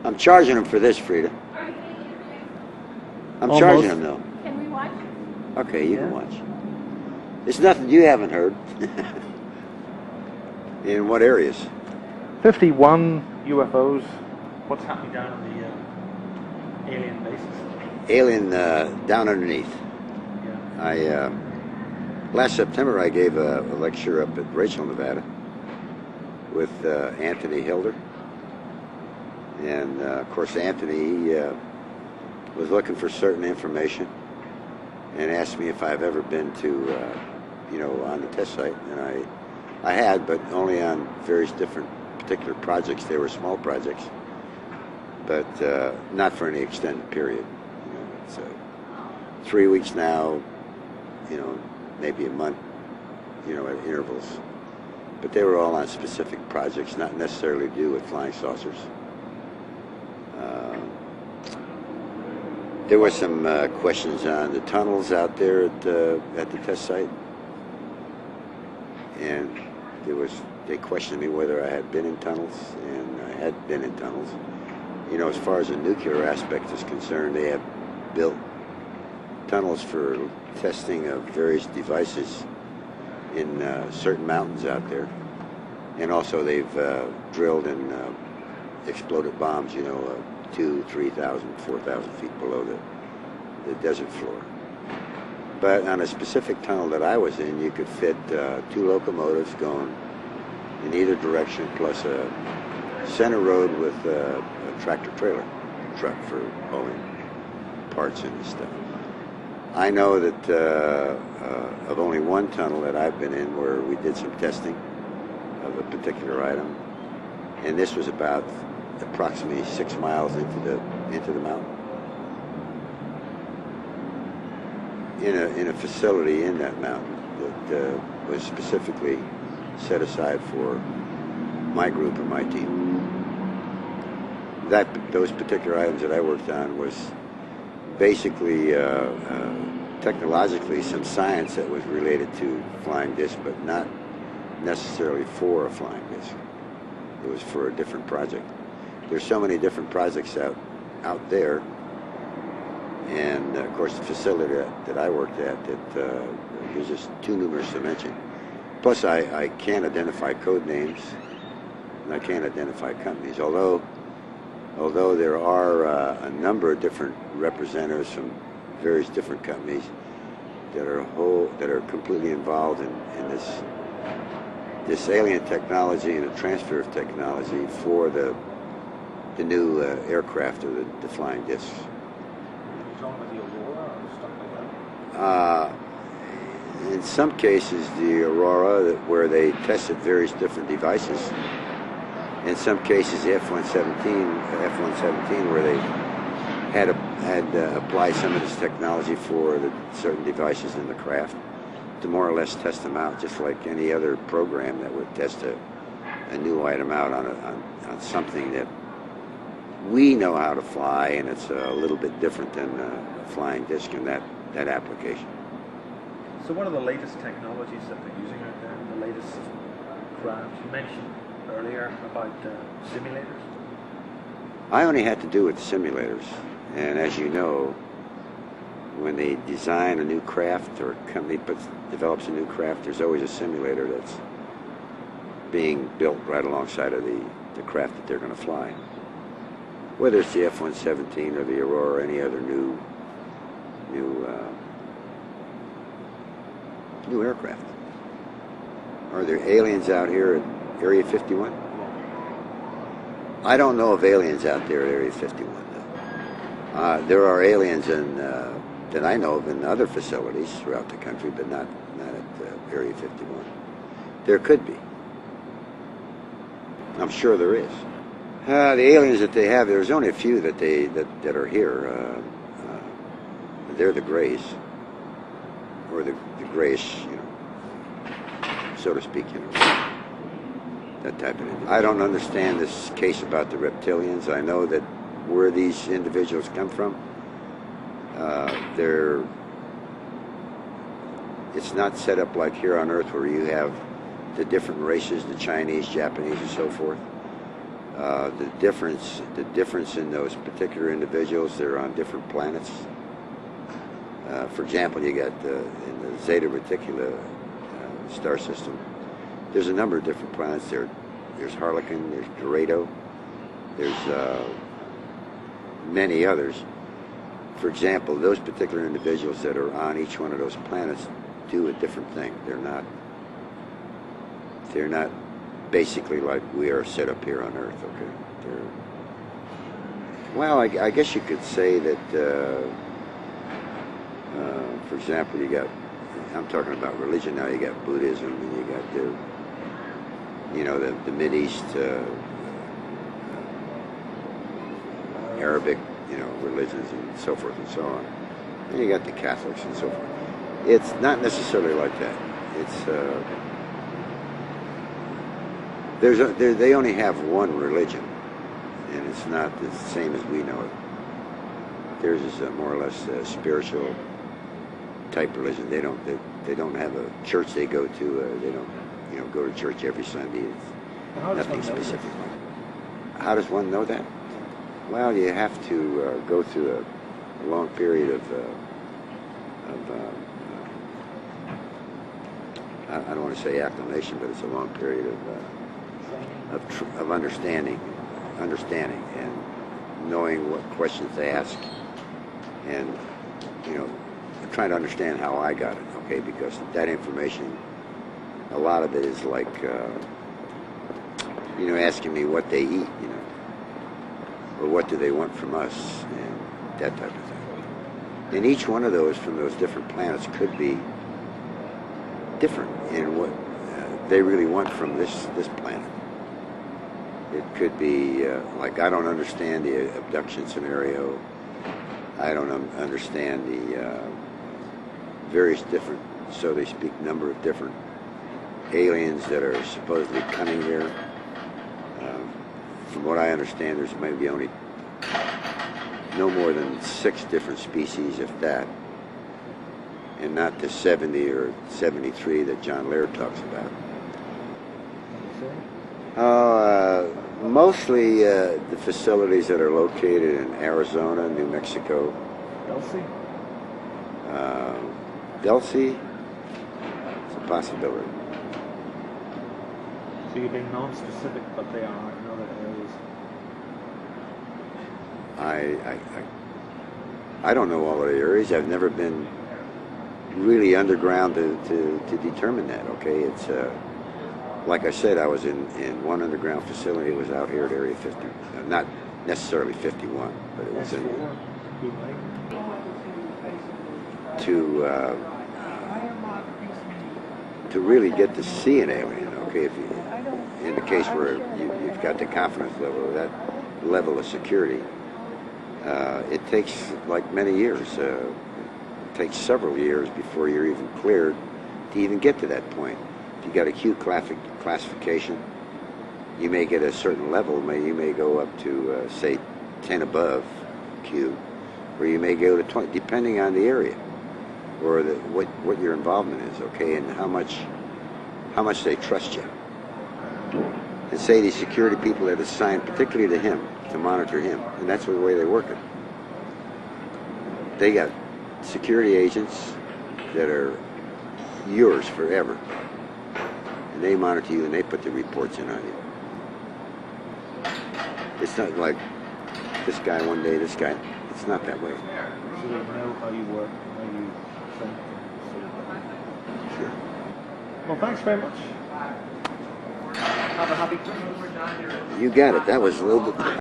I'm charging them for this, Frida. I'm charging them, though. Can we watch? Okay, you can watch. There's nothing you haven't heard. In what areas? 51 UFOs. What's happening down on the alien bases? Alien down underneath. Yeah. Last September I gave a lecture up at Rachel, Nevada, with Anthony Hilder, and of course Anthony was looking for certain information and asked me if I've ever been to, on the test site, and I had, but only on various different particular projects. They were small projects, but not for any extended period. So 3 weeks now, maybe a month, at intervals. But they were all on specific projects, not necessarily to do with flying saucers. There were some questions on the tunnels out there at the test site, and they questioned me whether I had been in tunnels, and I had been in tunnels. As far as the nuclear aspect is concerned, they have built tunnels for testing of various devices in certain mountains out there, and also they've drilled and exploded bombs, 2,000, 3,000, 4,000 feet below the desert floor. But on a specific tunnel that I was in, you could fit 2 locomotives going in either direction, plus a center road with a tractor-trailer truck for hauling parts and stuff. I know that of only one tunnel that I've been in where we did some testing of a particular item, and this was about approximately 6 miles into the mountain. In a facility in that mountain that was specifically set aside for my group and my team. Those particular items that I worked on was basically technologically some science that was related to flying disc, but not necessarily for a flying disc. It was for a different project. There's so many different projects out there, and of course the facility that I worked at, that there's just too numerous to mention. Plus I can't identify code names, and I can't identify companies, although there are a number of different representatives from various different companies that are completely involved in this alien technology and the transfer of technology for the new aircraft or the flying discs. In some cases, the Aurora, where they tested various different devices. In some cases, the F-117, where they had applied some of this technology for the certain devices in the craft to more or less test them out, just like any other program that would test a new item out on something that we know how to fly, and it's a little bit different than a flying disc in that application. So what are the latest technologies that they're using out there, the latest craft? You mentioned earlier about simulators. I only had to do with simulators, and as you know, when they design a new craft or a company develops a new craft, there's always a simulator that's being built right alongside of the craft that they're going to fly. Whether it's the F-117 or the Aurora or any other new aircraft. Are there aliens out here at Area 51? I don't know of aliens out there at Area 51. There are aliens that I know of in other facilities throughout the country, but not at Area 51. There could be. I'm sure there is. The aliens that they have, there's only a few that are here. They're the Greys, or the grayish, so to speak, that type of thing. I don't understand this case about the reptilians. I know that where these individuals come from, it's not set up like here on Earth where you have the different races, the Chinese, Japanese, and so forth. The difference in those particular individuals that are on different planets. For example, you got in the Zeta Reticuli star system, there's a number of different planets there. There's Harlequin, there's Dorado, there's many others. For example, those particular individuals that are on each one of those planets do a different thing. They're not basically like we are set up here on Earth, okay? Well, I guess you could say that, for example, I'm talking about religion now, you got Buddhism, and you got the Mideast, Arabic, religions and so forth and so on. And you got the Catholics and so forth. It's not necessarily like that. It's they only have one religion, and it's not the same as we know it. Theirs is more or less a spiritual type religion. They don't have a church they go to. They don't go to church every Sunday. It's nothing specific. How does one know that? Well, you have to go through a long period of I don't want to say acclimation, but it's a long period of understanding, and knowing what questions to ask, and trying to understand how I got it. Okay, because that information, a lot of it is like asking me what they eat, or what do they want from us, and that type of thing. And each one of those from those different planets could be different in what they really want from this planet. It could be like, I don't understand the abduction scenario. I don't understand the various different, so they speak, number of different aliens that are supposedly coming here. From what I understand, there's maybe only no more than 6 different species, if that, and not the 70 or 73 that John Laird talks about. Mostly the facilities that are located in Arizona, New Mexico. Delsey? It's a possibility. So you've been non-specific, but they are in other areas. I don't know all of the areas. I've never been really underground to determine that. Okay, it's like I said, I was in one underground facility. It was out here at Area 50, not necessarily 51, but it was to really get to see an alien. Okay, if in the case where you've got the confidence level, that level of security, it takes like many years. It takes several years before you're even cleared to even get to that point. If you got a Q classification, you may get a certain level. You may go up to say 10 above Q, or you may go to 20, depending on the area or what your involvement is. Okay, and how much they trust you. And say the security people that assigned particularly to him to monitor him, and that's the way they work it. They got security agents that are yours forever, and they monitor you and they put the reports in on you. It's not like this guy one day, this guy. It's not that way. So they know how you work, how you think. Sure. Well, thanks very much. Have a happy Christmas. You got it. That was a little bit.